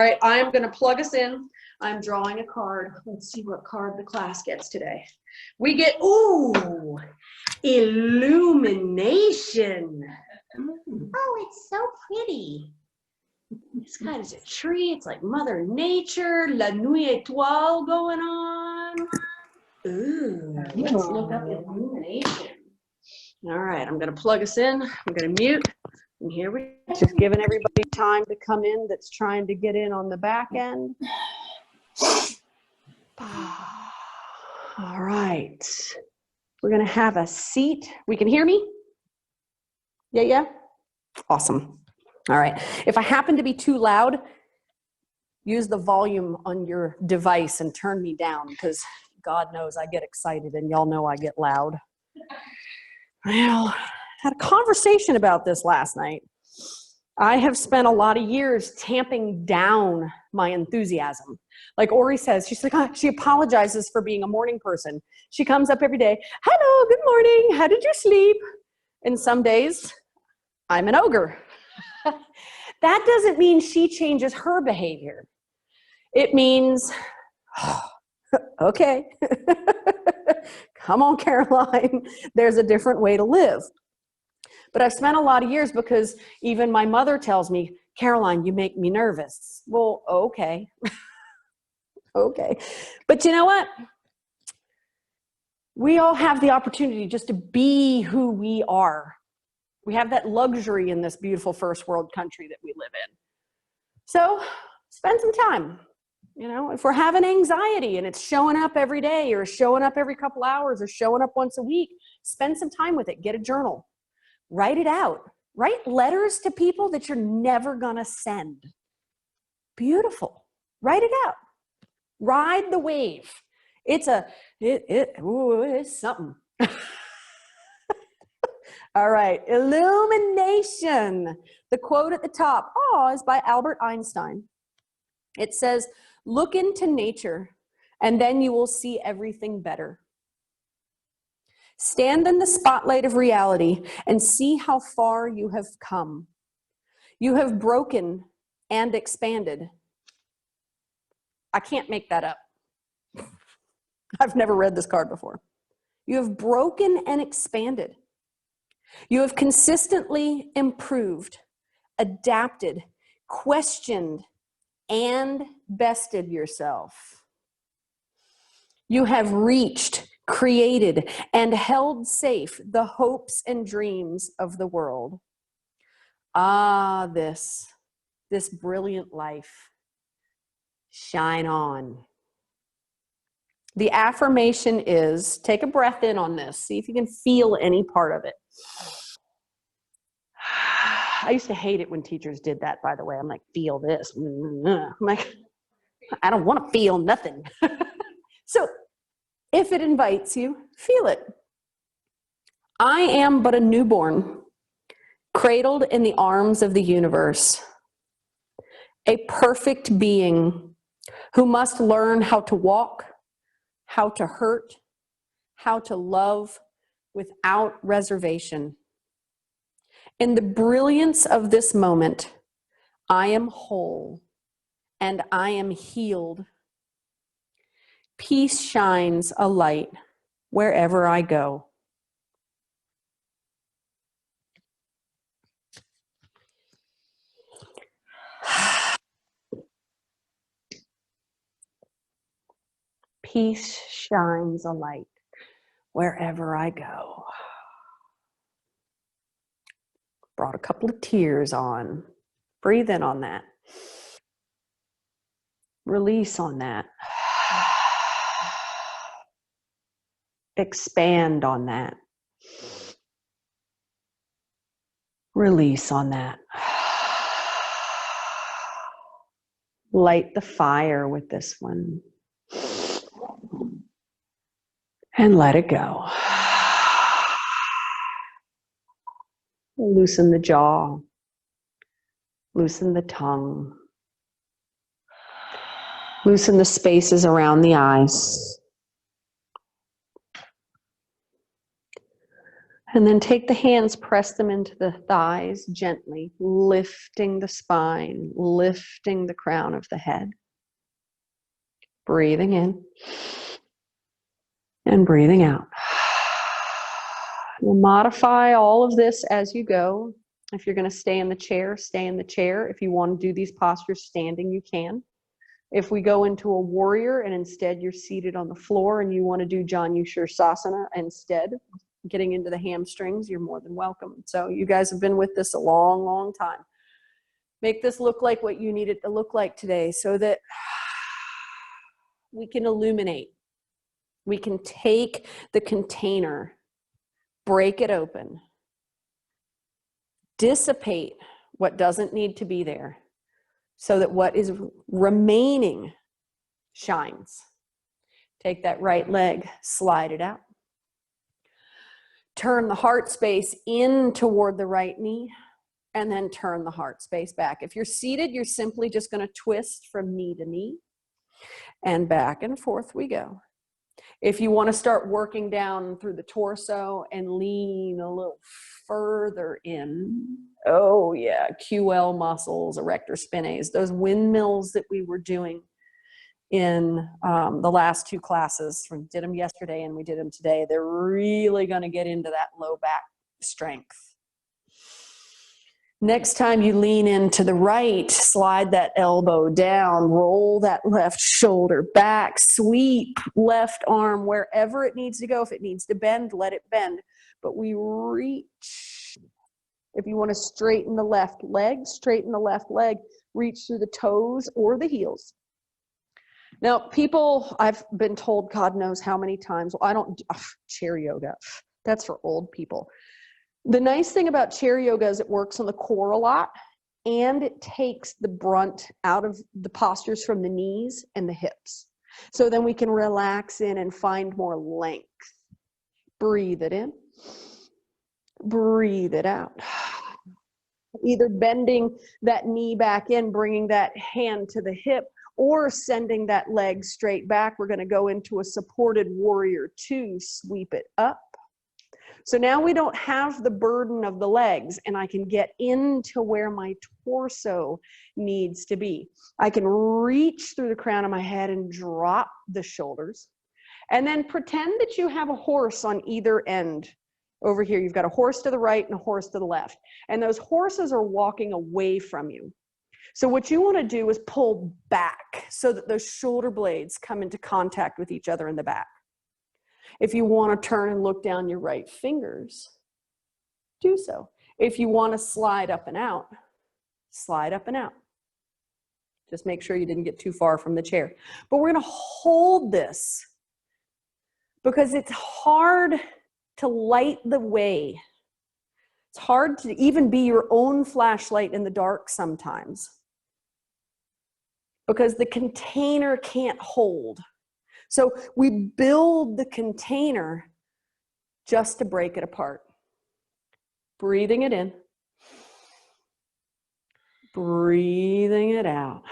All right, I'm going to plug us in. I'm drawing a card. Let's see what card the class gets today. We get, ooh, illumination. Oh, it's so pretty. This guy is a tree. It's like Mother Nature, La Nuit Étoile going on. Ooh, let's look up illumination. All right, I'm going to plug us in. I'm going to mute. And here we go. Just giving everybody time to come in that's trying to get in on the back end. All right. We're going to have a seat. We can hear me? Yeah, yeah? Awesome. All right. If I happen to be too loud, use the volume on your device and turn me down, because God knows I get excited and y'all know I get loud. Well, had a conversation about this last night. I have spent a lot of years tamping down my enthusiasm. Like Ori says, she's like, she apologizes for being a morning person. She comes up every day, hello, good morning, how did you sleep? And some days, I'm an ogre. That doesn't mean she changes her behavior. It means, okay, come on, Caroline, there's a different way to live. But I've spent a lot of years, because even my mother tells me, Caroline, you make me nervous. Well, okay. Okay. But you know what? We all have the opportunity just to be who we are. We have that luxury in this beautiful first world country that we live in. So spend some time. You know, if we're having anxiety and it's showing up every day or showing up every couple hours or showing up once a week, spend some time with it. Get a journal. Write it out. Write letters to people that you're never going to send. Beautiful. Write it out. Ride the wave. It's something. All right. Illumination. The quote at the top, is by Albert Einstein. It says, look into nature and then you will see everything better. Stand in the spotlight of reality and see how far you have come. You have broken and expanded. I can't make that up. I've never read this card before. You have broken and expanded. You have consistently improved, adapted, questioned, and bested yourself. You have reached, created, and held safe the hopes and dreams of the world. This brilliant life. Shine on. The affirmation is, take a breath in on this. See if you can feel any part of it. I used to hate it when teachers did that, by the way. I'm like, feel this. I'm like, I don't want to feel nothing. So if it invites you, feel it. I am but a newborn, cradled in the arms of the universe, a perfect being who must learn how to walk, how to hurt, how to love without reservation. In the brilliance of this moment, I am whole and I am healed. Peace shines a light wherever I go. Peace shines a light wherever I go. Brought a couple of tears on. Breathe in on that. Release on that. Expand on that. Release on that. Light the fire with this one. And let it go. Loosen the jaw. Loosen the tongue. Loosen the spaces around the eyes. And then take the hands, press them into the thighs gently, lifting the spine, lifting the crown of the head. Breathing in and breathing out. You'll modify all of this as you go. If you're going to stay in the chair, stay in the chair. If you want to do these postures standing, you can. If we go into a warrior and instead you're seated on the floor and you want to do Janushirasana instead, getting into the hamstrings, you're more than welcome. So you guys have been with this a long, long time. Make this look like what you need it to look like today so that we can illuminate. We can take the container, break it open, dissipate what doesn't need to be there so that what is remaining shines. Take that right leg, slide it out. Turn the heart space in toward the right knee and then turn the heart space back. If you're seated, you're simply just going to twist from knee to knee and back and forth we go. If you want to start working down through the torso and lean a little further in, oh yeah, QL muscles, erector spinae, those windmills that we were doing in the last two classes. We did them yesterday and we did them today. They're really going to get into that low back strength. Next time you lean into the right, slide that elbow down, roll that left shoulder back, sweep left arm wherever it needs to go. If it needs to bend, let it bend. But we reach. If you want to straighten the left leg, reach through the toes or the heels. Now, people, I've been told God knows how many times, well, I don't, chair yoga, that's for old people. The nice thing about chair yoga is it works on the core a lot and it takes the brunt out of the postures from the knees and the hips. So then we can relax in and find more length. Breathe it in. Breathe it out. Either bending that knee back in, bringing that hand to the hip, or sending that leg straight back. We're going to go into a supported warrior 2, sweep it up. So now we don't have the burden of the legs and I can get into where my torso needs to be. I can reach through the crown of my head and drop the shoulders. And then pretend that you have a horse on either end. Over here, you've got a horse to the right and a horse to the left. And those horses are walking away from you. So what you want to do is pull back so that those shoulder blades come into contact with each other in the back. If you want to turn and look down your right fingers, do so. If you want to slide up and out, slide up and out. Just make sure you didn't get too far from the chair. But we're going to hold this because it's hard to light the way. It's hard to even be your own flashlight in the dark sometimes because the container can't hold. So we build the container just to break it apart. Breathing it in. Breathing it out.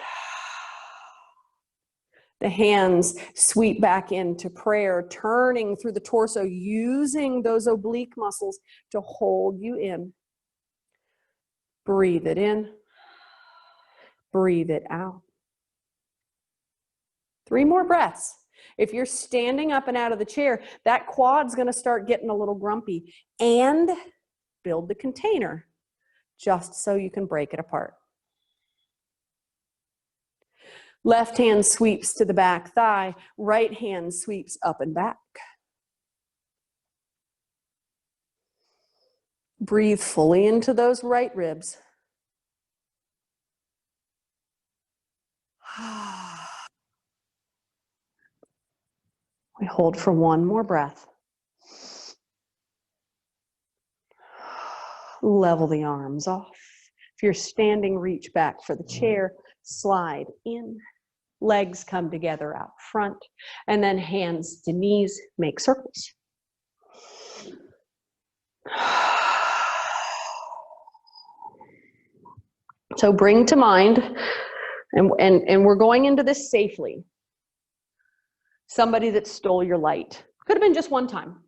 The hands sweep back into prayer, turning through the torso, using those oblique muscles to hold you in. Breathe it in. Breathe it out. 3 more breaths. If you're standing up and out of the chair, that quad's going to start getting a little grumpy. And build the container just so you can break it apart. Left hand sweeps to the back thigh. Right hand sweeps up and back. Breathe fully into those right ribs. We hold for 1 more breath. Level the arms off. If you're standing, reach back for the chair. Slide in. Legs come together out front. And then hands to knees, make circles. So bring to mind, and we're going into this safely, somebody that stole your light. Could have been just one time.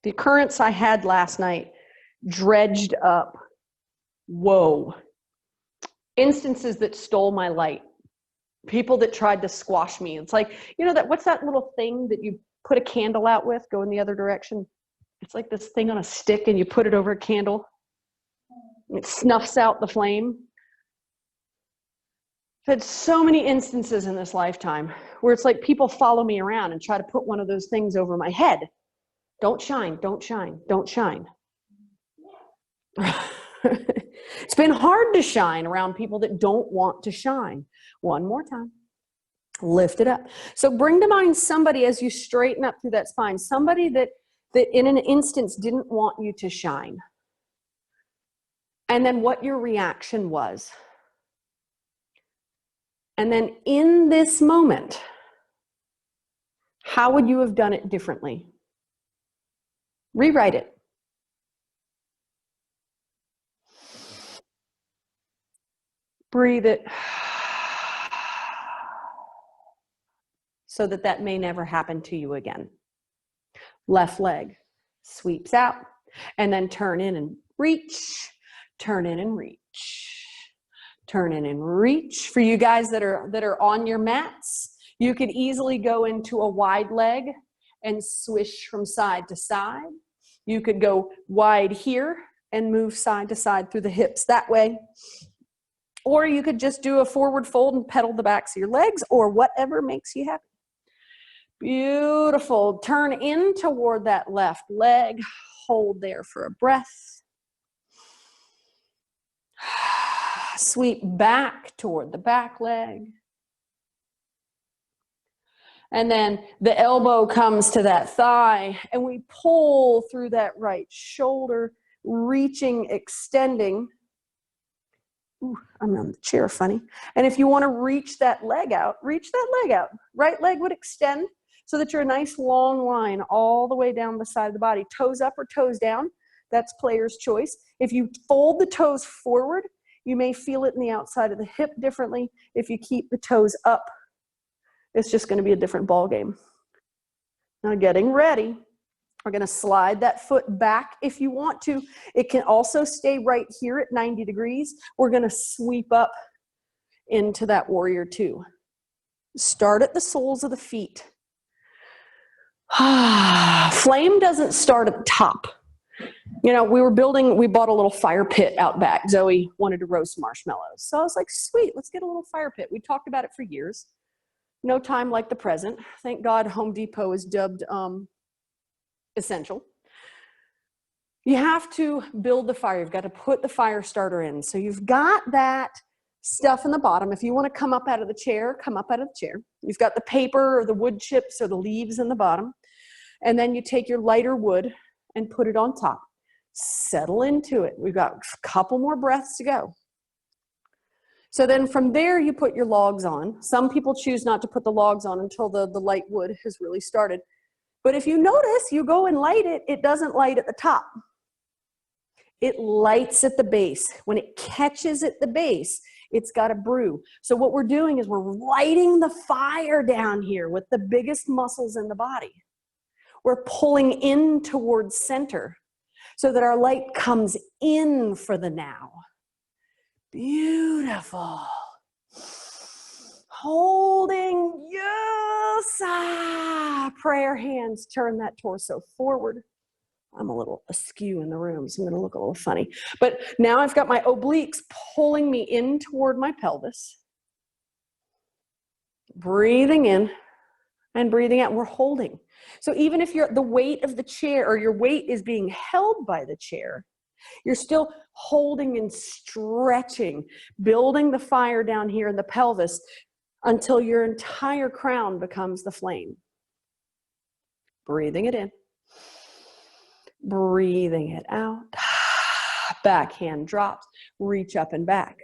The occurrence I had last night dredged up, whoa, instances that stole my light. People that tried to squash me. It's like, you know, what's that little thing that you put a candle out with, go in the other direction? It's like this thing on a stick and you put it over a candle. And it snuffs out the flame. I've had so many instances in this lifetime where it's like people follow me around and try to put one of those things over my head. Don't shine, don't shine, don't shine. It's been hard to shine around people that don't want to shine. One more time. Lift it up. So bring to mind somebody as you straighten up through that spine, somebody that in an instance didn't want you to shine. And then what your reaction was. And then in this moment, how would you have done it differently? Rewrite it. Breathe it. So that may never happen to you again. Left leg sweeps out, and then turn in and reach, turn in and reach, turn in and reach. For you guys that are on your mats, you could easily go into a wide leg and swish from side to side. You could go wide here and move side to side through the hips that way. Or you could just do a forward fold and pedal the backs of your legs, or whatever makes you happy. Beautiful. Turn in toward that left leg. Hold there for a breath. Sweep back toward the back leg. And then the elbow comes to that thigh, and we pull through that right shoulder, reaching, extending. Ooh, I'm on the chair funny. And if you want to reach that leg out, reach that leg out. Right leg would extend so that you're a nice long line all the way down the side of the body. Toes up or toes down, that's player's choice. If you fold the toes forward, you may feel it in the outside of the hip differently. If you keep the toes up, it's just going to be a different ball game. Now getting ready. We're going to slide that foot back if you want to. It can also stay right here at 90 degrees. We're going to sweep up into that warrior two. Start at the soles of the feet. Flame doesn't start at the top. You know, we bought a little fire pit out back. Zoe wanted to roast marshmallows. So I was like, sweet, let's get a little fire pit. We talked about it for years. No time like the present. Thank God Home Depot is dubbed essential. You have to build the fire. You've got to put the fire starter in. So you've got that stuff in the bottom. If you want to come up out of the chair, come up out of the chair. You've got the paper or the wood chips or the leaves in the bottom. And then you take your lighter wood and put it on top. Settle into it. We've got a couple more breaths to go. So then from there, you put your logs on. Some people choose not to put the logs on until the light wood has really started. But if you notice, you go and light it, it doesn't light at the top. It lights at the base. When it catches at the base, it's got to brew. So what we're doing is we're lighting the fire down here with the biggest muscles in the body. We're pulling in towards center so that our light comes in for the now. Beautiful. Holding, yes. Prayer hands, turn that torso forward. I'm a little askew in the room, so I'm going to look a little funny. But now I've got my obliques pulling me in toward my pelvis. Breathing in and breathing out. We're holding. So even if the weight of the chair or your weight is being held by the chair, you're still holding and stretching, building the fire down here in the pelvis until your entire crown becomes the flame. Breathing it in. Breathing it out. Back hand drops. Reach up and back.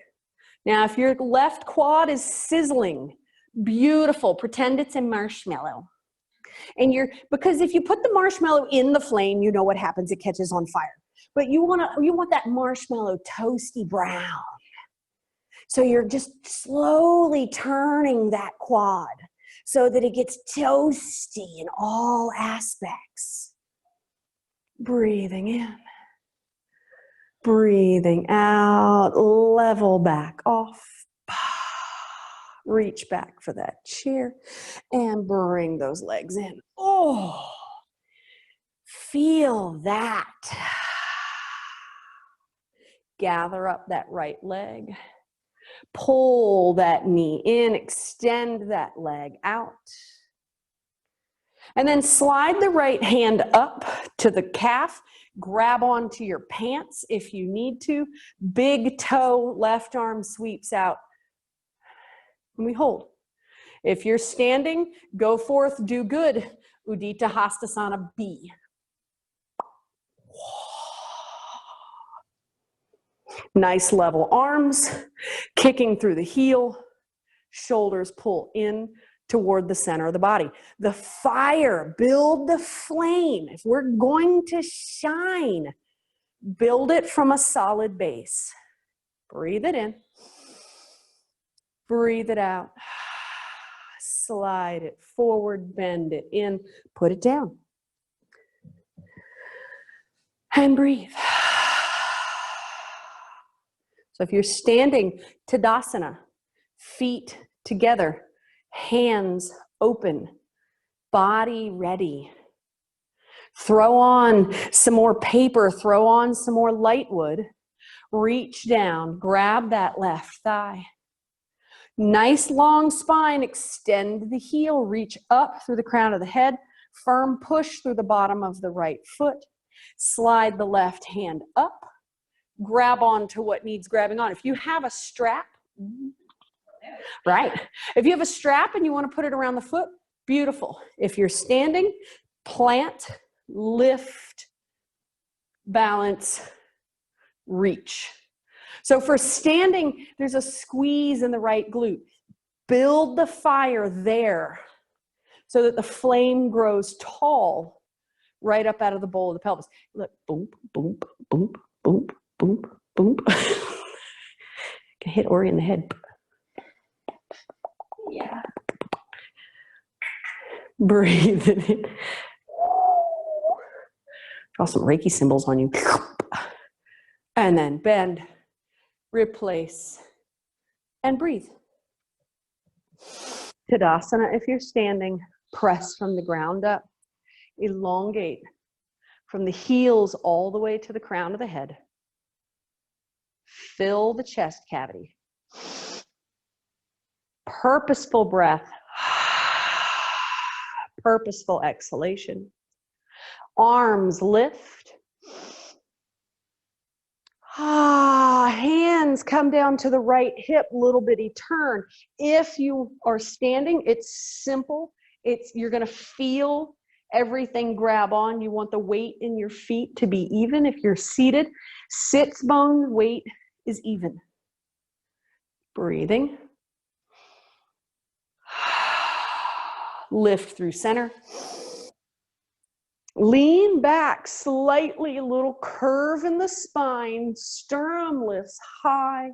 Now, if your left quad is sizzling, beautiful. Pretend it's a marshmallow. And because if you put the marshmallow in the flame, you know what happens. It catches on fire. But you want that marshmallow toasty brown. So you're just slowly turning that quad so that it gets toasty in all aspects. Breathing in. Breathing out. Level back off. Reach back for that chair and bring those legs in. Oh, feel that. Gather up that right leg. Pull that knee in, extend that leg out. And then slide the right hand up to the calf. Grab onto your pants if you need to. Big toe, left arm sweeps out. And we hold. If you're standing, go forth, do good. Udita Hastasana B. Nice level arms, kicking through the heel, shoulders pull in toward the center of the body. The fire, build the flame. If we're going to shine, build it from a solid base. Breathe it in. Breathe it out. Slide it forward, bend it in, put it down. And breathe. So if you're standing, Tadasana, feet together, hands open, body ready. Throw on some more paper, throw on some more light wood. Reach down, grab that left thigh. Nice long spine, extend the heel, reach up through the crown of the head, firm push through the bottom of the right foot. Slide the left hand up. Grab on to what needs grabbing on. If you have a strap, right. If you have a strap and you want to put it around the foot, beautiful. If you're standing, plant, lift, balance, reach. So for standing, there's a squeeze in the right glute. Build the fire there so that the flame grows tall right up out of the bowl of the pelvis. Look, boom, boom, boom, boom. Boom, boom. Can hit Ori in the head. Yeah. Breathe it in. Draw some Reiki symbols on you. And then bend, replace, and breathe. Tadasana, if you're standing, press from the ground up. Elongate from the heels all the way to the crown of the head. Fill the chest cavity. Purposeful breath. Purposeful exhalation. Arms lift. Hands come down to the right hip, little bitty turn. If you are standing, it's simple. You're going to feel everything grab on. You want the weight in your feet to be even. If you're seated, sits bone weight is even. Breathing. Lift through center. Lean back slightly, a little curve in the spine. Sternum lifts high.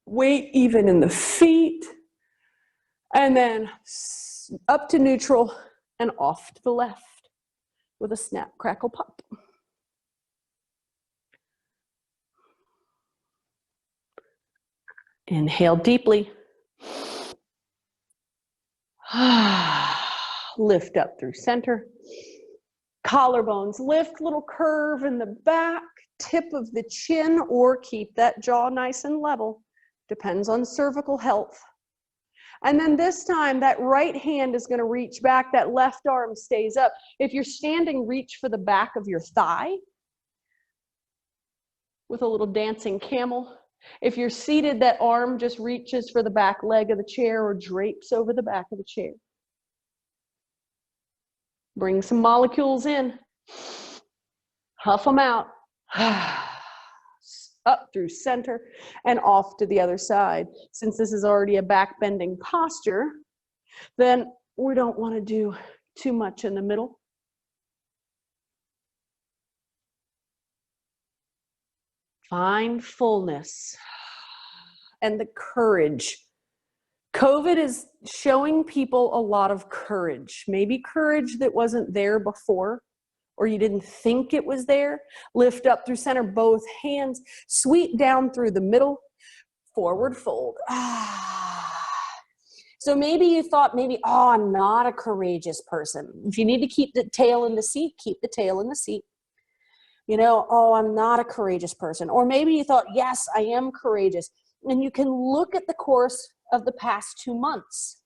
Weight even in the feet. And then up to neutral and off to the left with a snap, crackle, pop. Inhale deeply. Lift up through center. Collarbones lift, little curve in the back, tip of the chin, or keep that jaw nice and level. Depends on cervical health. And then this time, that right hand is going to reach back, that left arm stays up. If you're standing, reach for the back of your thigh with a little dancing camel. If you're seated, that arm just reaches for the back leg of the chair or drapes over the back of the chair. Bring some molecules in. Huff them out. Up through center and off to the other side. Since this is already a back bending posture, then we don't want to do too much in the middle. Find fullness and the courage. COVID is showing people a lot of courage, maybe courage that wasn't there before, or you didn't think it was there. Lift up through center, both hands, sweep down through the middle, forward fold. So maybe you thought oh, I'm not a courageous person. If you need to keep the tail in the seat, keep the tail in the seat. You know, oh, I'm not a courageous person. Or maybe you thought, yes, I am courageous. And you can look at the course of the past 2 months.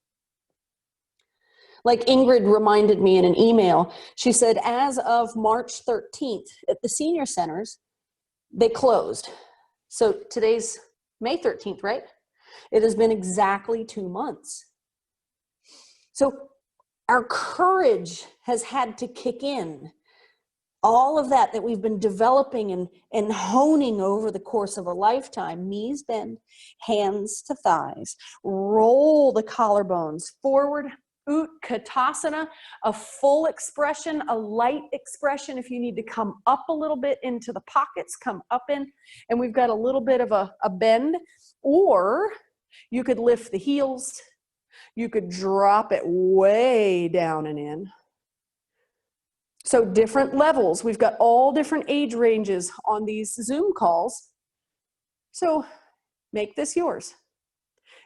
Like Ingrid reminded me in an email, she said, as of March 13th at the senior centers, they closed. So today's May 13th, right? It has been exactly 2 months. So our courage has had to kick in. All of that we've been developing and honing over the course of a lifetime. Knees bend, hands to thighs. Roll the collarbones forward. Tadasana, a full expression, a light expression. If you need to come up a little bit into the pockets, come up in. And we've got a little bit of a bend. Or you could lift the heels. You could drop it way down and in. So different levels. We've got all different age ranges on these Zoom calls. So make this yours.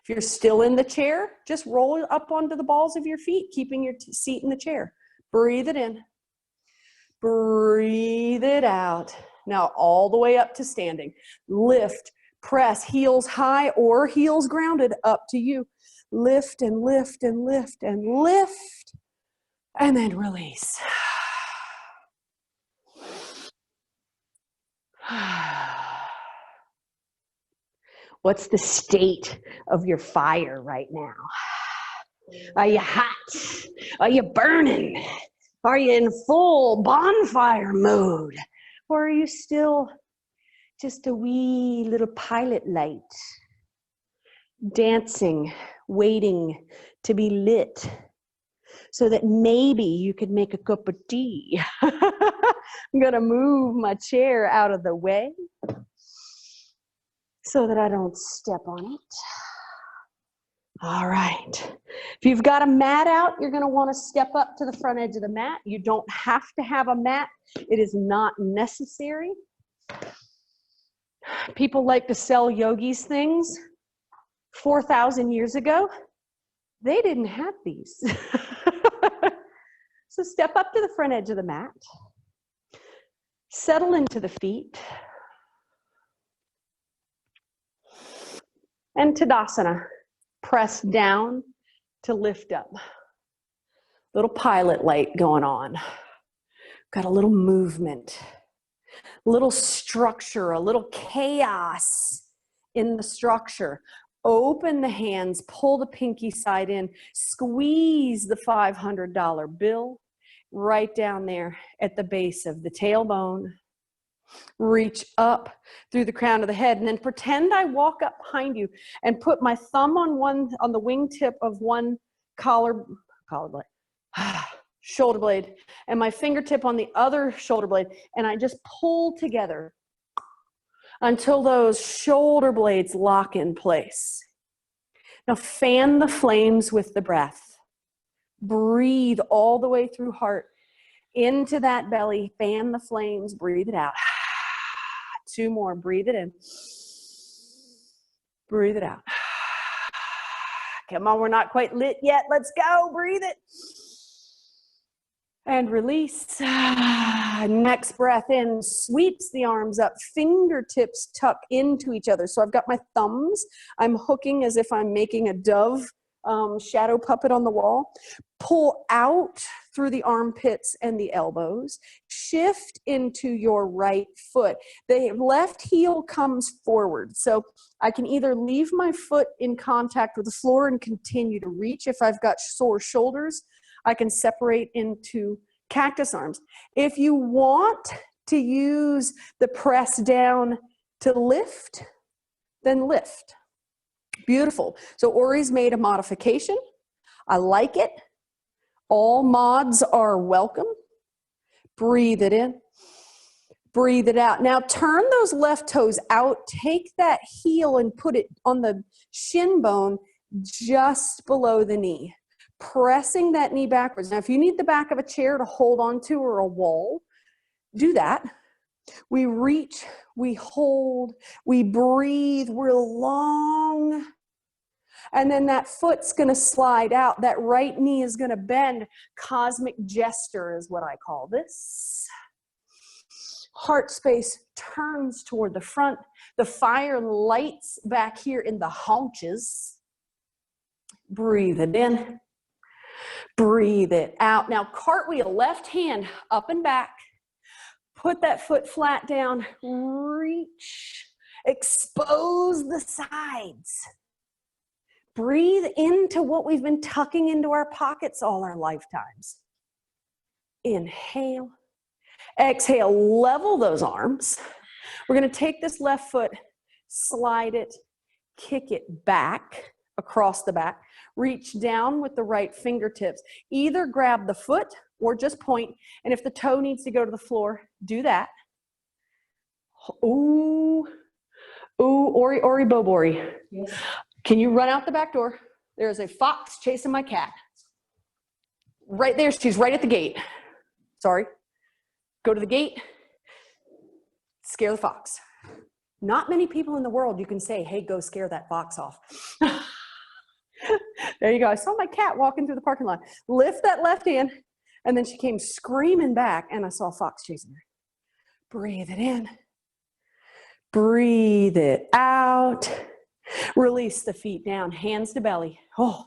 If you're still in the chair, just roll up onto the balls of your feet, keeping your seat in the chair. Breathe it in. Breathe it out. Now all the way up to standing. Lift, press, heels high or heels grounded, up to you. Lift and lift and lift and lift. And then release. What's the state of your fire right now? Are you hot? Are you burning? Are you in full bonfire mode? Or are you still just a wee little pilot light, dancing, waiting to be lit, so that maybe you could make a cup of tea? I'm gonna move my chair out of the way so that I don't step on it. All right. If you've got a mat out, you're gonna wanna step up to the front edge of the mat. You don't have to have a mat. It is not necessary. People like to sell yogis things. 4,000 years ago, they didn't have these. So step up to the front edge of the mat. Settle into the feet. And Tadasana. Press down to lift up. Little pilot light going on. Got a little movement. A little structure, a little chaos in the structure. Open the hands, pull the pinky side in, squeeze the $500 bill right down there at the base of the tailbone. Reach up through the crown of the head, and then pretend I walk up behind you and put my thumb on the wingtip of one collar blade, shoulder blade, and my fingertip on the other shoulder blade, and I just pull together until those shoulder blades lock in place. Now fan the flames with the breath. Breathe all the way through heart into that belly. Fan the flames, breathe it out. 2 more, breathe it in. Breathe it out. Come on, we're not quite lit yet. Let's go, breathe it. And release. Next breath in, sweeps the arms up, fingertips tuck into each other. So I've got my thumbs. I'm hooking as if I'm making a dove shadow puppet on the wall. Pull out through the armpits and the elbows. Shift into your right foot. The left heel comes forward. So I can either leave my foot in contact with the floor and continue to reach. If I've got sore shoulders, I can separate into cactus arms. If you want to use the press down to lift, then lift. Beautiful. So Ori's made a modification. I like it. All mods are welcome. Breathe it in. Breathe it out. Now turn those left toes out. Take that heel and put it on the shin bone just below the knee. Pressing that knee backwards. Now, if you need the back of a chair to hold onto or a wall, Do that. We reach, we hold, we breathe real long. And then that foot's going to slide out. That right knee is going to bend. Cosmic gesture is what I call this. Heart space turns toward the front. The fire lights back here in the haunches. Breathe it in. Breathe it out. Now cartwheel, left hand up and back. Put that foot flat down. Reach. Expose the sides. Breathe into what we've been tucking into our pockets all our lifetimes. Inhale. Exhale, level those arms. We're going to take this left foot, slide it, kick it back across the back. Reach down with the right fingertips. Either grab the foot or just point. And if the toe needs to go to the floor, do that. Ooh, ooh, ori, ori, bobori. Yes. Can you run out the back door? There's a fox chasing my cat. Right there, she's right at the gate. Sorry. Go to the gate, scare the fox. Not many people in the world you can say, hey, go scare that fox off. There you go. I saw my cat walking through the parking lot. Lift that left hand, and then she came screaming back, and I saw a fox chasing her. Breathe it in. Breathe it out. Release the feet down, hands to belly. Oh,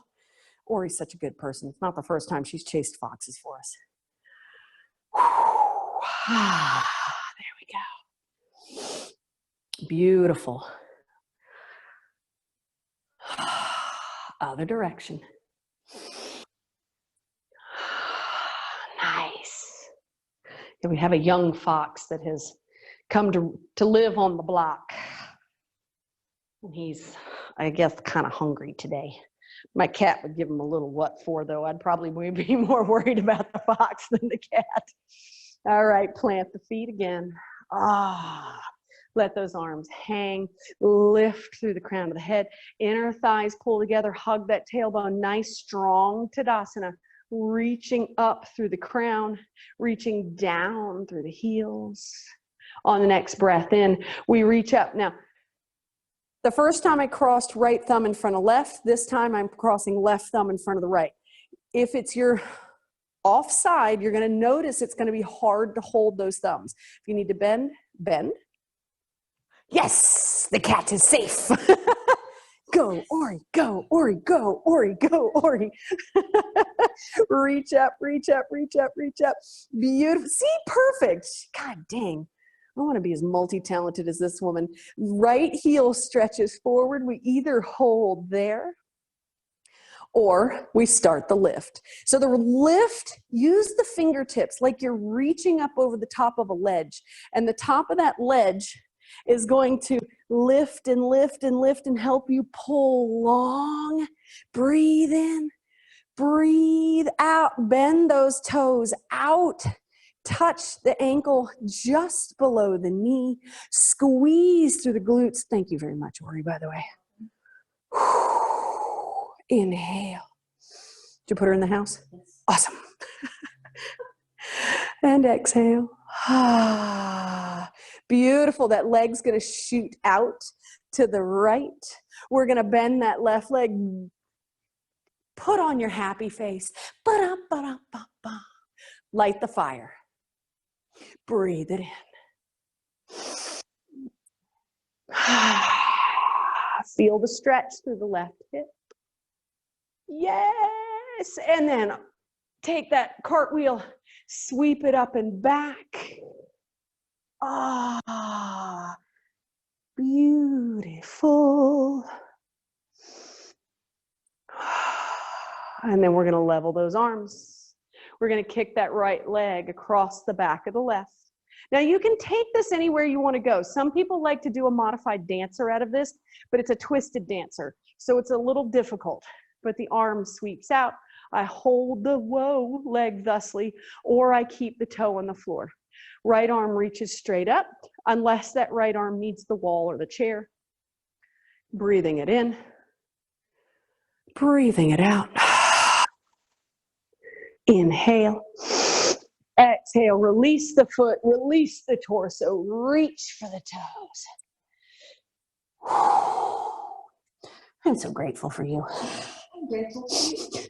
Ori's such a good person. It's not the first time she's chased foxes for us. There we go. Beautiful. Other direction. Nice. And we have a young fox that has come to live on the block. And he's, I guess, kind of hungry today. My cat would give him a little what for, though. I'd probably be more worried about the fox than the cat. All right, plant the feet again. Let those arms hang. Lift through the crown of the head. Inner thighs pull together. Hug that tailbone. Nice, strong Tadasana. Reaching up through the crown. Reaching down through the heels. On the next breath in, we reach up. Now, the first time I crossed right thumb in front of left. This time I'm crossing left thumb in front of the right. If it's your offside, you're going to notice it's going to be hard to hold those thumbs. If you need to bend, bend. Yes, the cat is safe. Go, Ori, go, Ori, go, Ori, go, Ori. Reach up, reach up, reach up, reach up. Beautiful. See, perfect. God dang. I want to be as multi-talented as this woman. Right heel stretches forward. We either hold there or we start the lift. So the lift, use the fingertips like you're reaching up over the top of a ledge. And the top of that ledge is going to lift and lift and lift and help you pull long. Breathe in, breathe out. Bend those toes out. Touch the ankle just below the knee. Squeeze through the glutes. Thank you very much, Ori, by the way. Inhale. Did you put her in the house? Yes. Awesome. And exhale. Beautiful. That leg's going to shoot out to the right. We're going to bend that left leg. Put on your happy face. Light the fire. Breathe it in. Feel the stretch through the left hip. Yes. And then take that cartwheel, sweep it up and back. Beautiful. And then we're going to level those arms. We're going to kick that right leg across the back of the left. Now you can take this anywhere you want to go. Some people like to do a modified dancer out of this, but it's a twisted dancer. So it's a little difficult, but the arm sweeps out. I hold the leg thusly, or I keep the toe on the floor. Right arm reaches straight up, unless that right arm meets the wall or the chair. Breathing it in, breathing it out. Inhale, Exhale, release the foot, release the torso, reach for the toes. I'm so grateful for you. I'm grateful for you.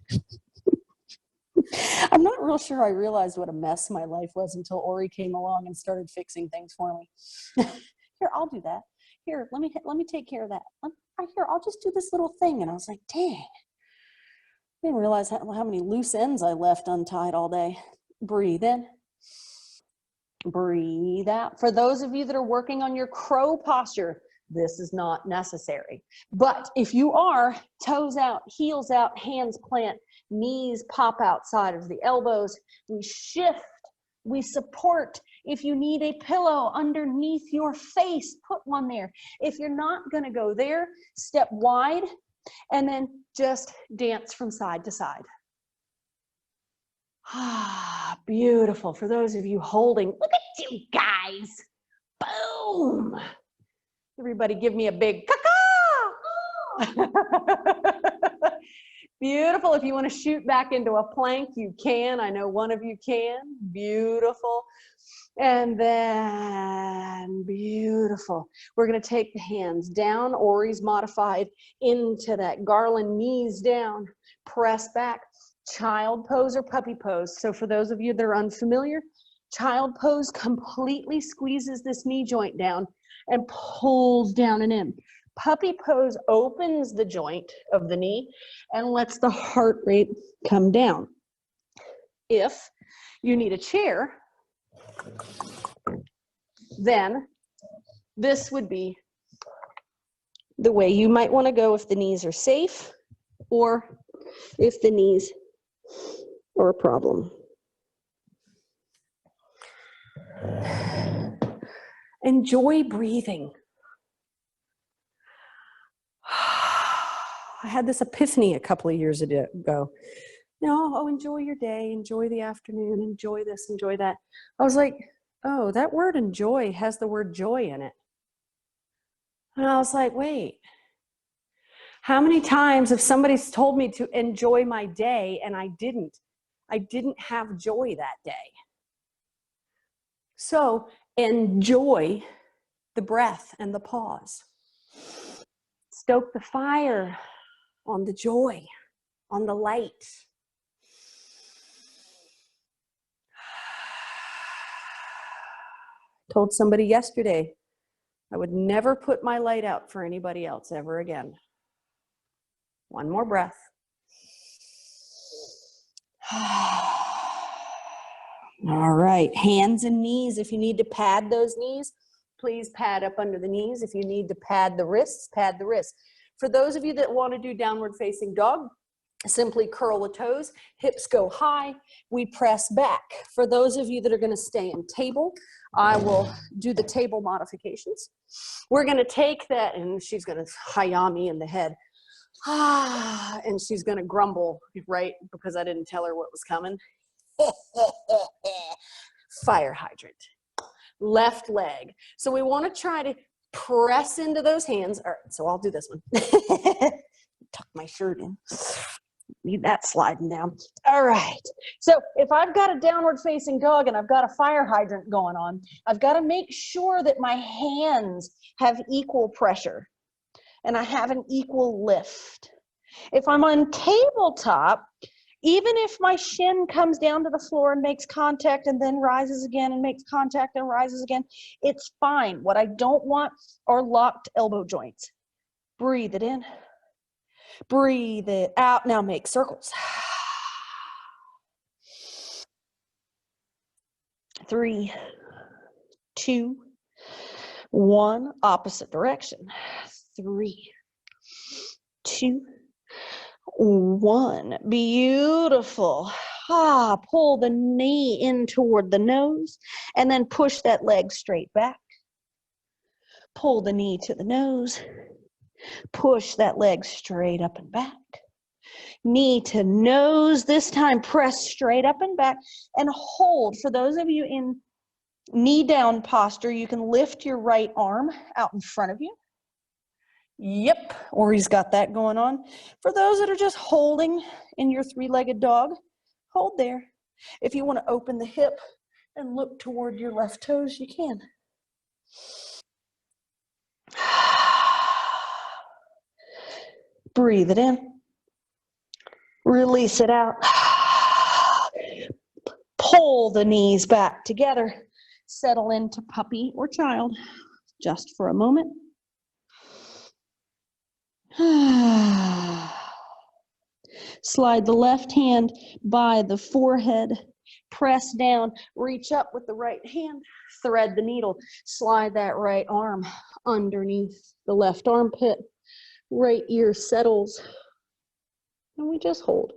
I'm not real sure I realized what a mess my life was until Ori came along and started fixing things for me. Here, I'll do that. Here, let me take care of that. Here, I'll just do this little thing. And I was like, dang. I didn't realize how many loose ends I left untied all day. Breathe in. Breathe out. For those of you that are working on your crow posture, this is not necessary. But if you are, toes out, heels out, hands plant, knees pop outside of the elbows, we shift, we support. If you need a pillow underneath your face, put one there. If you're not going to go there, step wide and then just dance from side to side. Ah, beautiful. For those of you holding, look at you guys. Boom. Everybody give me a big caca. Beautiful. If you want to shoot back into a plank, you can. I know one of you can. Beautiful. And then beautiful. We're going to take the hands down. Ori's modified into that garland, knees down, press back. Child pose or puppy pose. So for those of you that are unfamiliar, child pose completely squeezes this knee joint down and pulls down and in. Puppy pose opens the joint of the knee and lets the heart rate come down. If you need a chair, then this would be the way you might want to go if the knees are safe or if the knees are a problem. Enjoy breathing. I had this epiphany a couple of years ago. Enjoy your day, enjoy the afternoon, enjoy this, enjoy that. I was like, oh, that word enjoy has the word joy in it. And I was like, wait, how many times have somebody's told me to enjoy my day and I didn't have joy that day? So enjoy the breath and the pause. Stoke the fire on the joy, on the light. Told somebody yesterday, I would never put my light out for anybody else ever again. One more breath. All right, hands and knees. If you need to pad those knees, please pad up under the knees. If you need to pad the wrists, pad the wrists. For those of you that want to do downward facing dog, simply curl the toes, hips go high, we press back. For those of you that are going to stay in table, I will do the table modifications. We're going to take that, and she's going to hi-ya me in the head. And she's going to grumble, right, because I didn't tell her what was coming. Fire hydrant. Left leg. So we want to try to press into those hands. All right, so I'll do this one. Tuck my shirt in. Need that sliding down. All right. So if I've got a downward facing dog and I've got a fire hydrant going on, I've got to make sure that my hands have equal pressure and I have an equal lift. If I'm on tabletop, even if my shin comes down to the floor and makes contact and then rises again and makes contact and rises again, it's fine. What I don't want are locked elbow joints. Breathe it in. Breathe it out. Now make circles. 3, 2, 1. Opposite direction. 3, 2, 1. Beautiful. Pull the knee in toward the nose and then push that leg straight back. Pull the knee to the nose. Push that leg straight up and back. Knee to nose. This time press straight up and back and hold. For those of you in knee down posture, you can lift your right arm out in front of you. Yep, Ori's got that going on. For those that are just holding in your three-legged dog, hold there. If you want to open the hip and look toward your left toes, you can. Breathe it in. Release it out. Pull the knees back together. Settle into puppy or child just for a moment. Slide the left hand by the forehead. Press down. Reach up with the right hand. Thread the needle. Slide that right arm underneath the left armpit. Right ear settles. And we just hold.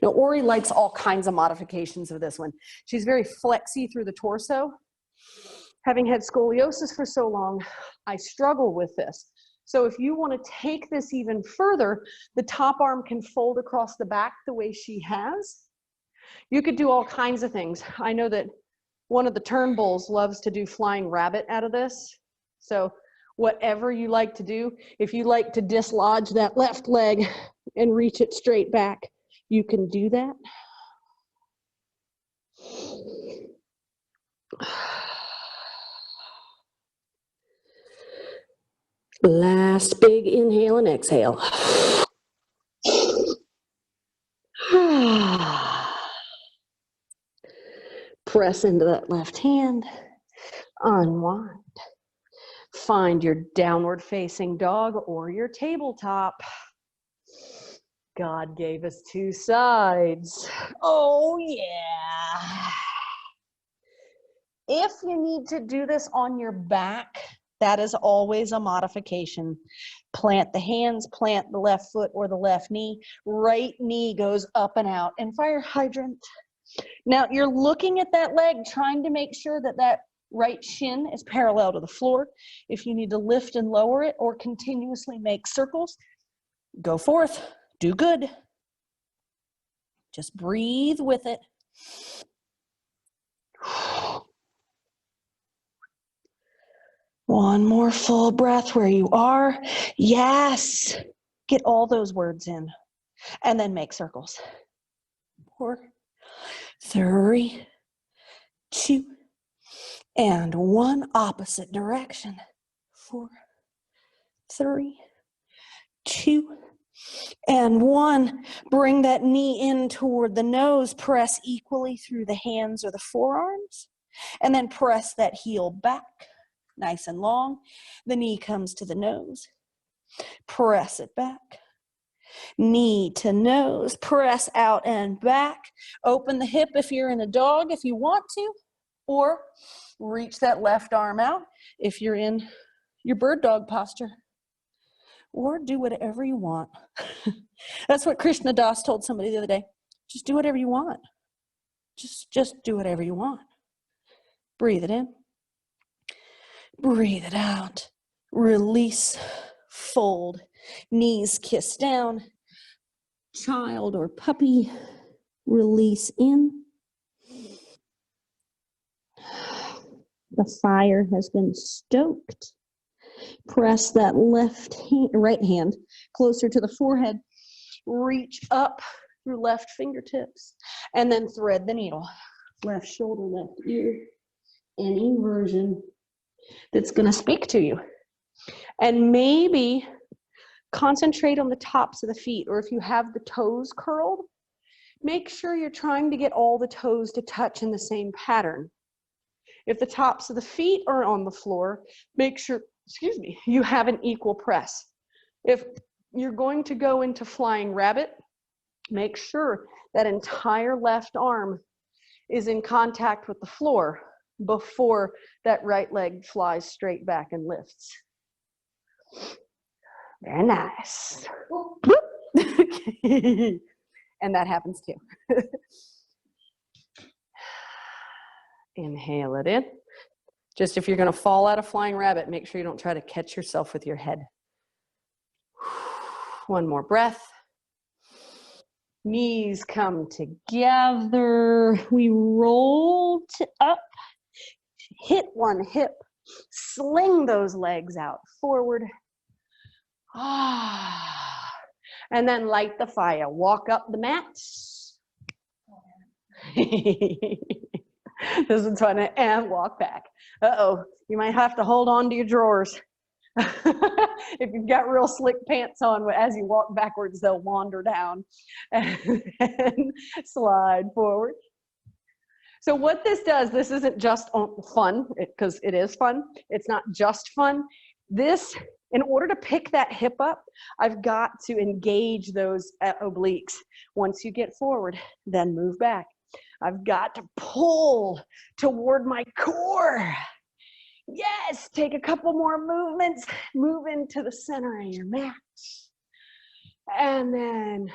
Now, Ori likes all kinds of modifications of this one. She's very flexy through the torso. Having had scoliosis for so long, I struggle with this. So if you want to take this even further, the top arm can fold across the back the way she has. You could do all kinds of things. I know that one of the Turnbulls loves to do flying rabbit out of this. So whatever you like to do, if you like to dislodge that left leg and reach it straight back, you can do that. Last big inhale and exhale. Press into that left hand. Unwind. Find your downward facing dog or your tabletop. God gave us two sides. Oh, yeah. If you need to do this on your back, that is always a modification. Plant the hands, plant the left foot or the left knee. Right knee goes up and out. And fire hydrant. Now, you're looking at that leg, trying to make sure that that right shin is parallel to the floor. If you need to lift and lower it or continuously make circles, go forth. Do good. Just breathe with it. One more full breath where you are. Yes. Get all those words in. And then make circles. 4, 3, 2, and 1. Opposite direction. 4, 3, 2, and 1. Bring that knee in toward the nose. Press equally through the hands or the forearms. And then press that heel back. Nice and long. The knee comes to the nose. Press it back. Knee to nose. Press out and back. Open the hip if you're in a dog if you want to. Or reach that left arm out if you're in your bird dog posture. Or do whatever you want. That's what Krishna Das told somebody the other day. Just do whatever you want. Just do whatever you want. Breathe it in. Breathe it out. Release. Fold. Knees kiss down. Child or puppy. Release in. The fire has been stoked. Press that right hand closer to the forehead. Reach up through left fingertips. And then thread the needle. Left shoulder, left ear. Any version that's going to speak to you. And maybe concentrate on the tops of the feet, or if you have the toes curled, make sure you're trying to get all the toes to touch in the same pattern. If the tops of the feet are on the floor, make sure, you have an equal press. If you're going to go into flying rabbit, make sure that entire left arm is in contact with the floor before that right leg flies straight back and lifts. Very nice. And that happens too. Inhale it in. Just if you're going to fall out of flying rabbit, make sure you don't try to catch yourself with your head. One more breath. Knees come together. We roll up. Hit one hip. Sling those legs out forward. And then light the fire. Walk up the mat. This is fun. And walk back. Uh-oh, you might have to hold on to your drawers. If you've got real slick pants on, as you walk backwards, they'll wander down and slide forward. So what this does, this isn't just fun, because it is fun. It's not just fun. This, in order to pick that hip up, I've got to engage those obliques. Once you get forward, then move back. I've got to pull toward my core. Yes, take a couple more movements. Move into the center of your mat. And then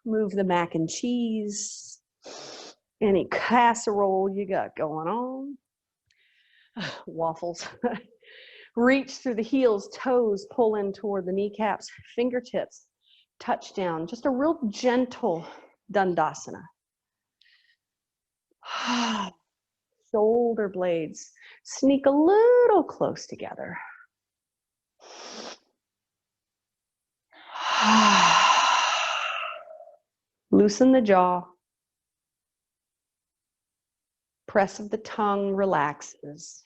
move the mac and cheese. Any casserole you got going on. Waffles. Reach through the heels, toes, pull in toward the kneecaps, fingertips, touch down. Just a real gentle Dandasana. Shoulder blades sneak a little close together. Loosen the jaw. Press of the tongue relaxes.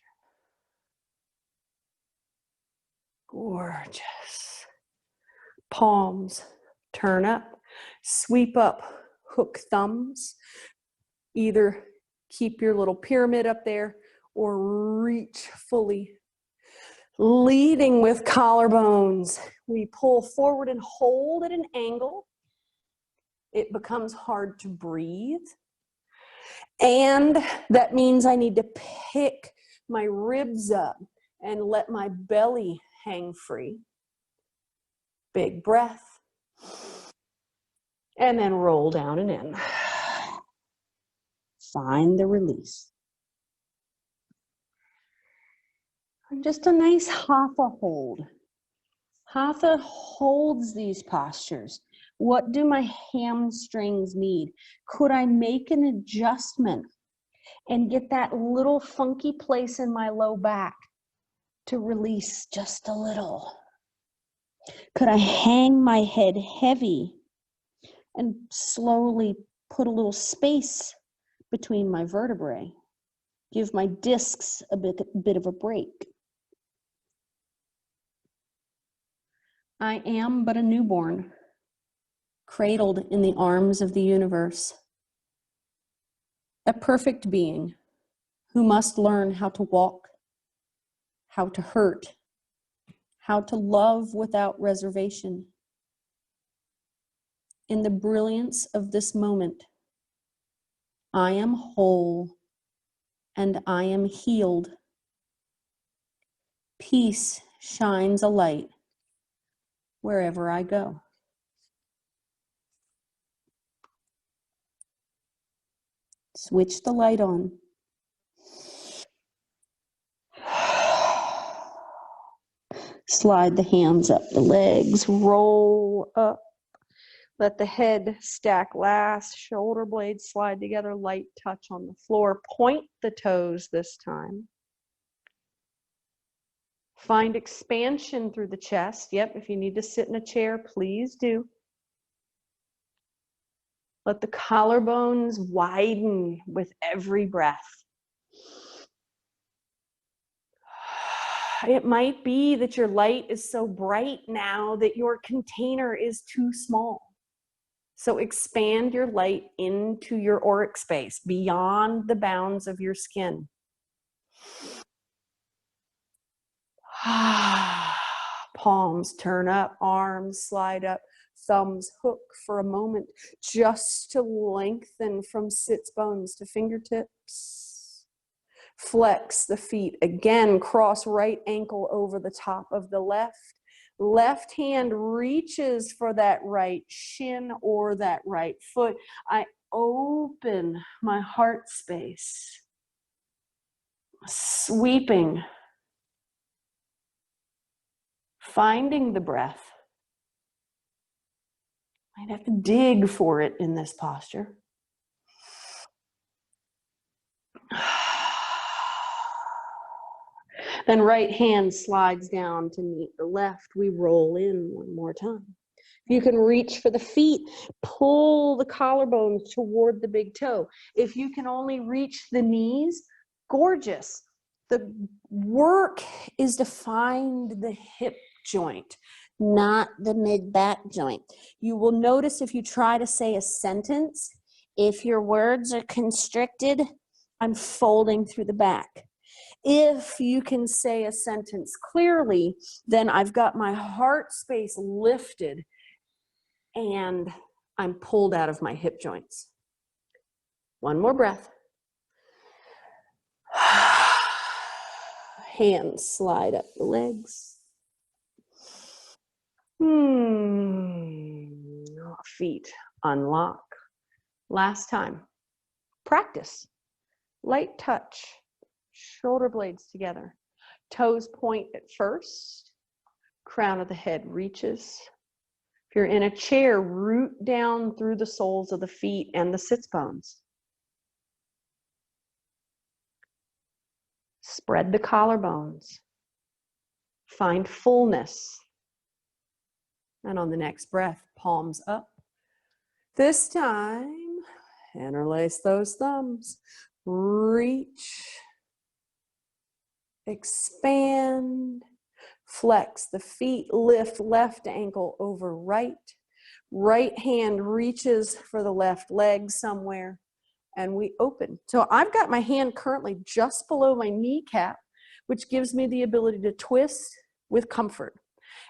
Gorgeous. Palms turn up, sweep up, hook thumbs. Either keep your little pyramid up there or reach fully. Leading with collarbones. We pull forward and hold at an angle. It becomes hard to breathe. And that means I need to pick my ribs up and let my belly hang free. Big breath. And then roll down and in. Find the release. And just a nice hatha hold. Hatha holds these postures. What do my hamstrings need? Could I make an adjustment and get that little funky place in my low back to release just a little? Could I hang my head heavy and slowly put a little space between my vertebrae? Give my discs a bit of a break. I am but a newborn, cradled in the arms of the universe. A perfect being who must learn how to walk, how to hurt, how to love without reservation. In the brilliance of this moment, I am whole and I am healed. Peace shines a light wherever I go. Switch the light on. Slide the hands up the legs, roll up. Let the head stack last, shoulder blades slide together, light touch on the floor. Point the toes this time. Find expansion through the chest. Yep, if you need to sit in a chair, please do. Let the collarbones widen with every breath. It might be that your light is so bright now that your container is too small. So expand your light into your auric space, beyond the bounds of your skin. Palms turn up, arms slide up, thumbs hook for a moment, just to lengthen from sits bones to fingertips. Flex the feet. Again, cross right ankle over the top of the left. Left hand reaches for that right shin or that right foot. I open my heart space. Sweeping. Finding the breath. Might have to dig for it in this posture. Then right hand slides down to meet the left. We roll in one more time. You can reach for the feet, pull the collarbones toward the big toe. If you can only reach the knees, gorgeous. The work is to find the hip joint, not the mid-back joint. You will notice if you try to say a sentence, if your words are constricted, I'm folding through the back. If you can say a sentence clearly, then I've got my heart space lifted and I'm pulled out of my hip joints. One more breath. Hands slide up the legs. Feet unlock. Last time. Practice. Light touch. Shoulder blades together. Toes point at first. Crown of the head reaches. If you're in a chair, root down through the soles of the feet and the sits bones. Spread the collarbones. Find fullness. And on the next breath, palms up. This time, interlace those thumbs. Reach. Expand. Flex the feet, lift left ankle over right. Right hand reaches for the left leg somewhere, and we open. So I've got my hand currently just below my kneecap, which gives me the ability to twist with comfort.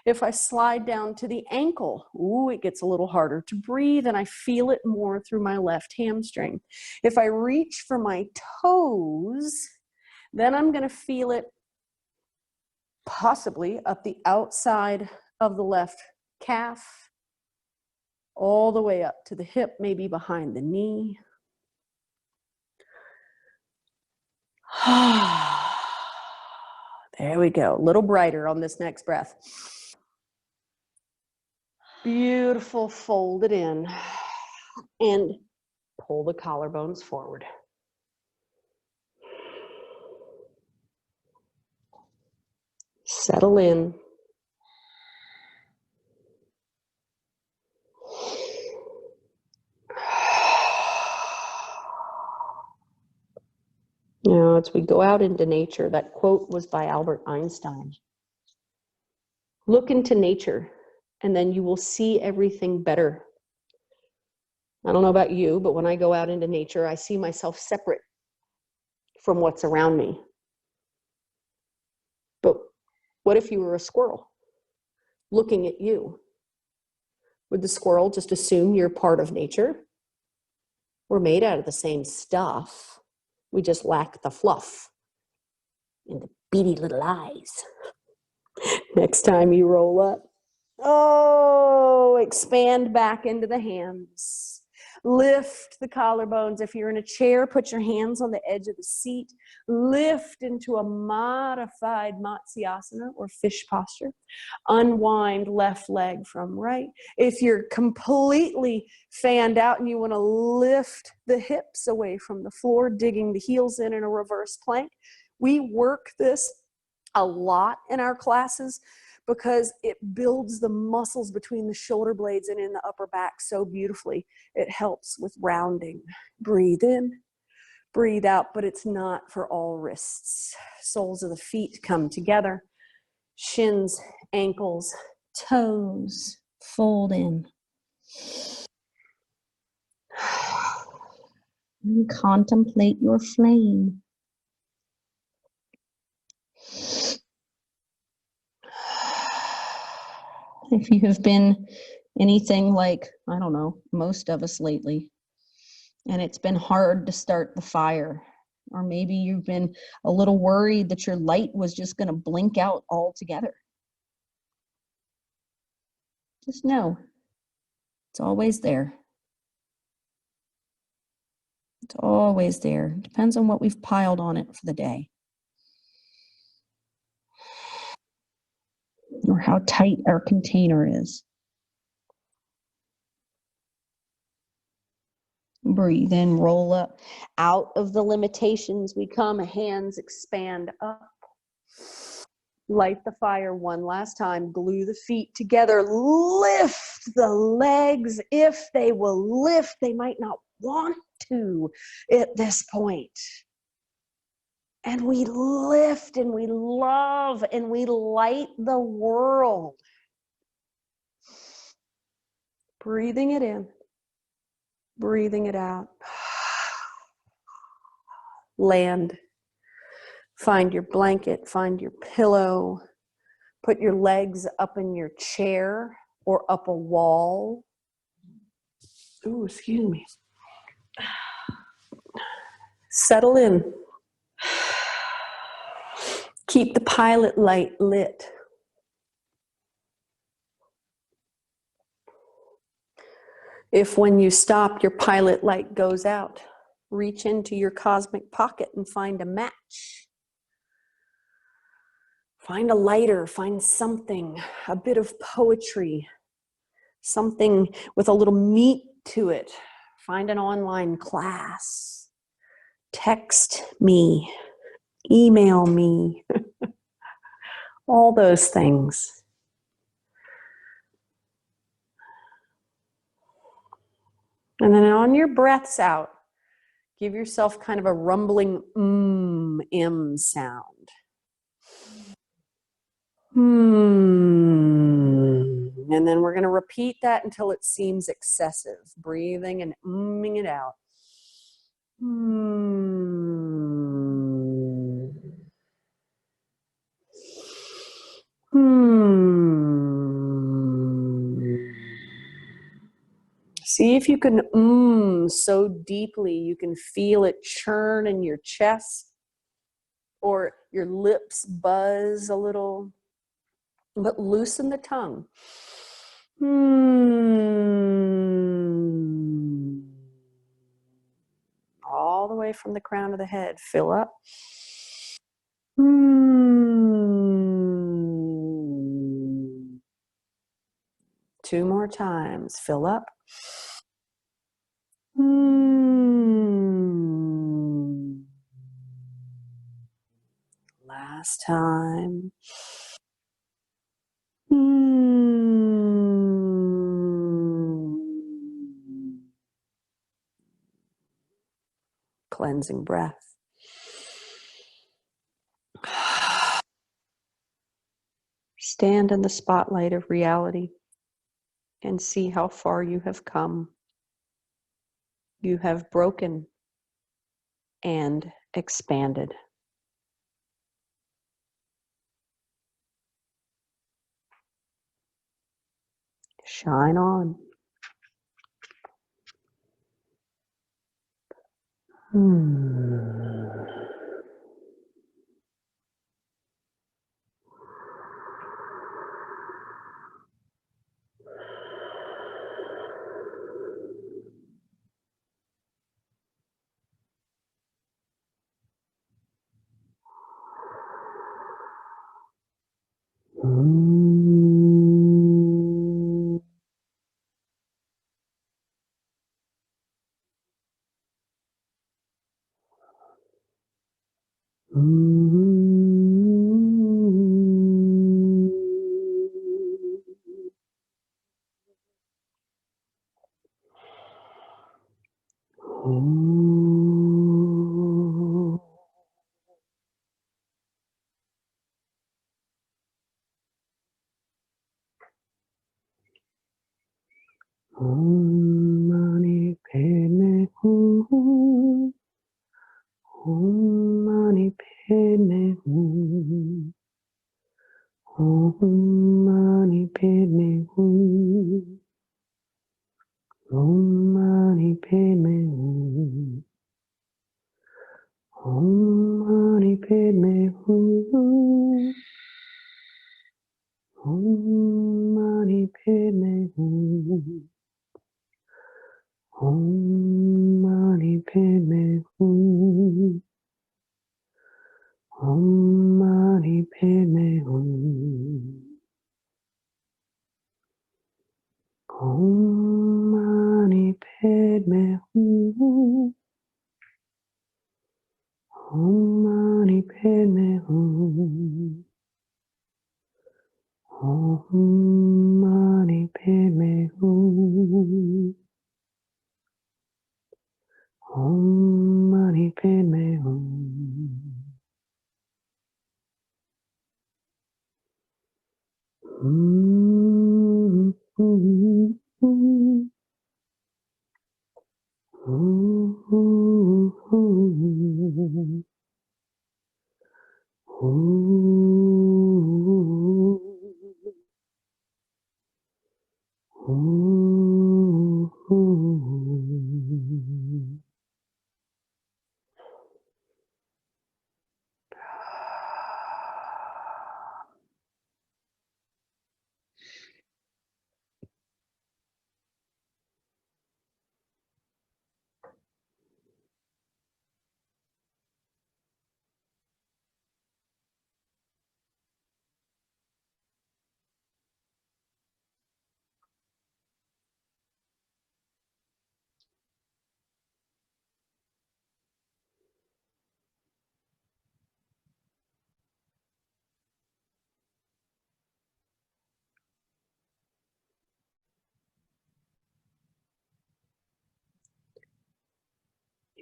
If I slide down to the ankle, it gets a little harder to breathe, and I feel it more through my left hamstring. If I reach for my toes, then I'm going to feel it possibly up the outside of the left calf, all the way up to the hip, maybe behind the knee. There we go. A little brighter on this next breath. Beautiful. Fold it in and pull the collarbones forward. Settle in. You know, as we go out into nature, that quote was by Albert Einstein. Look into nature, and then you will see everything better. I don't know about you, but when I go out into nature, I see myself separate from what's around me. But what if you were a squirrel looking at you? Would the squirrel just assume you're part of nature? We're made out of the same stuff. We just lack the fluff and the beady little eyes. Next time you roll up, expand back into the hands. Lift the collarbones. If you're in a chair, put your hands on the edge of the seat. Lift into a modified Matsyasana or fish posture. Unwind left leg from right. If you're completely fanned out and you want to lift the hips away from the floor, digging the heels in a reverse plank, we work this a lot in our classes because it builds the muscles between the shoulder blades and in the upper back so beautifully. It helps with rounding. Breathe in, breathe out, but it's not for all wrists. Soles of the feet come together. Shins, ankles, toes, fold in. And contemplate your flame. If you have been anything like, I don't know, most of us lately, and it's been hard to start the fire, or maybe you've been a little worried that your light was just going to blink out altogether, just know it's always there. It's always there. It depends on what we've piled on it for the day, or how tight our container is. Breathe in, roll up. Out of the limitations we come, hands expand up. Light the fire one last time. Glue the feet together. Lift the legs if they will lift. They might not want to at this point. And we lift and we love and we light the world. Breathing it in. Breathing it out. Land. Find your blanket, find your pillow, put your legs up in your chair or up a wall. Ooh, excuse me. Settle in. Keep the pilot light lit. If when you stop, your pilot light goes out, reach into your cosmic pocket and find a match. Find a lighter, find something, a bit of poetry, something with a little meat to it. Find an online class. Text me, email me, all those things. And then on your breaths out, give yourself kind of a rumbling M sound. And then we're going to repeat that until it seems excessive. Breathing and umming it out. See if you can so deeply you can feel it churn in your chest or your lips buzz a little. But loosen the tongue. All the way from the crown of the head. Fill up. 2 more times. Fill up. Last time. Cleansing breath. Stand in the spotlight of reality and see how far you have come. You have broken and expanded. Shine on. Om Mani Padme Hum. Om Mani Padme Hum. Om Mani Padme Hum. Om Mani Padme Hum. Om Mani Padme Hum. Om Mani Padme Hum. Om Mani Padme Hum. Om Mani Padme Hum. Om Mani Padme Hum. Om Mani Padme Hum. Om Mani Padme Hum. Om Mani Padme Hum. Hum, hum, hum. Hum, hum, hum. Hum, hum, hum.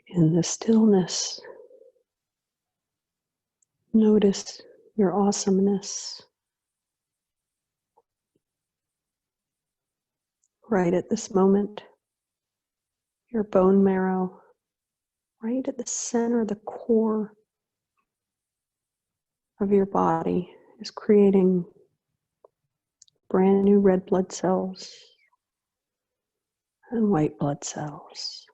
In the stillness, notice your awesomeness right at this moment. Your bone marrow, right at the center, the core of your body, is creating brand new red blood cells and white blood cells,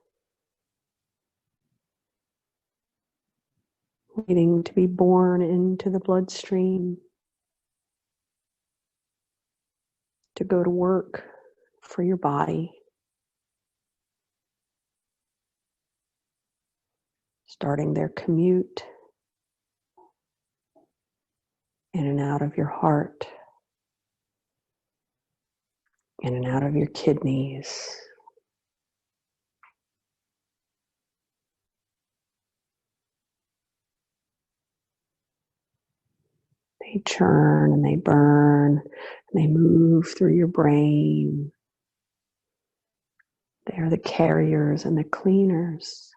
waiting to be born into the bloodstream, to go to work for your body, starting their commute in and out of your heart, in and out of your kidneys. They churn and they burn and they move through your brain. They are the carriers and the cleaners.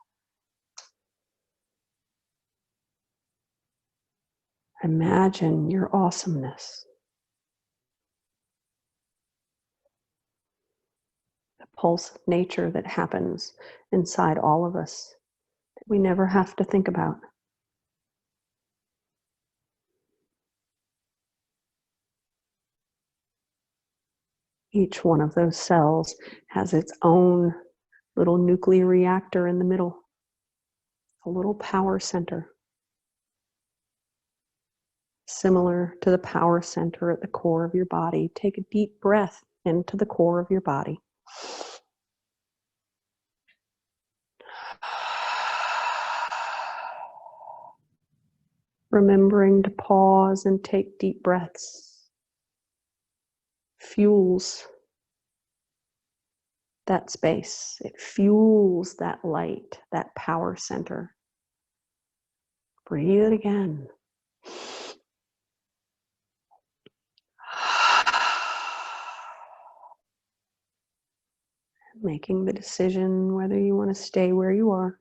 Imagine your awesomeness. The pulse of nature that happens inside all of us that we never have to think about. Each one of those cells has its own little nuclear reactor in the middle, a little power center, similar to the power center at the core of your body. Take a deep breath into the core of your body. Remembering to pause and take deep breaths fuels that space. It fuels that light, that power center. Breathe it again. Making the decision whether you want to stay where you are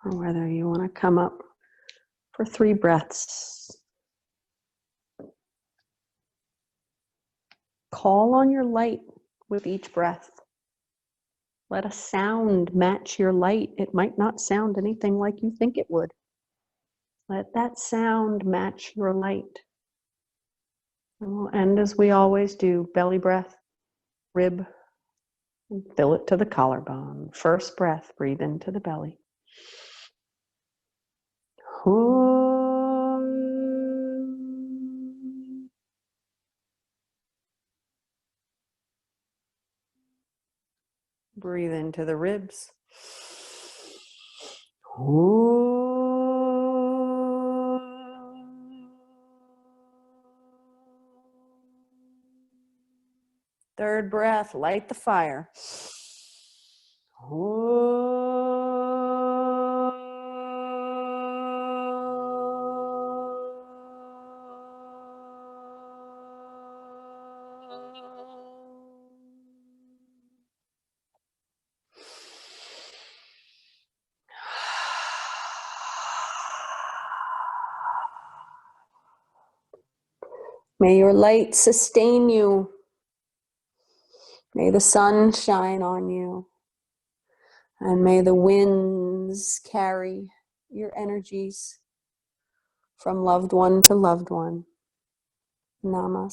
or whether you want to come up for 3 breaths. Call on your light with each breath. Let a sound match your light. It might not sound anything like you think it would. Let that sound match your light. And we'll end as we always do, belly breath, rib, and fill it to the collarbone. First breath, breathe into the belly. Breathe into the ribs. Third breath, light the fire. May your light sustain you. May the sun shine on you. And may the winds carry your energies from loved one to loved one. Namaste.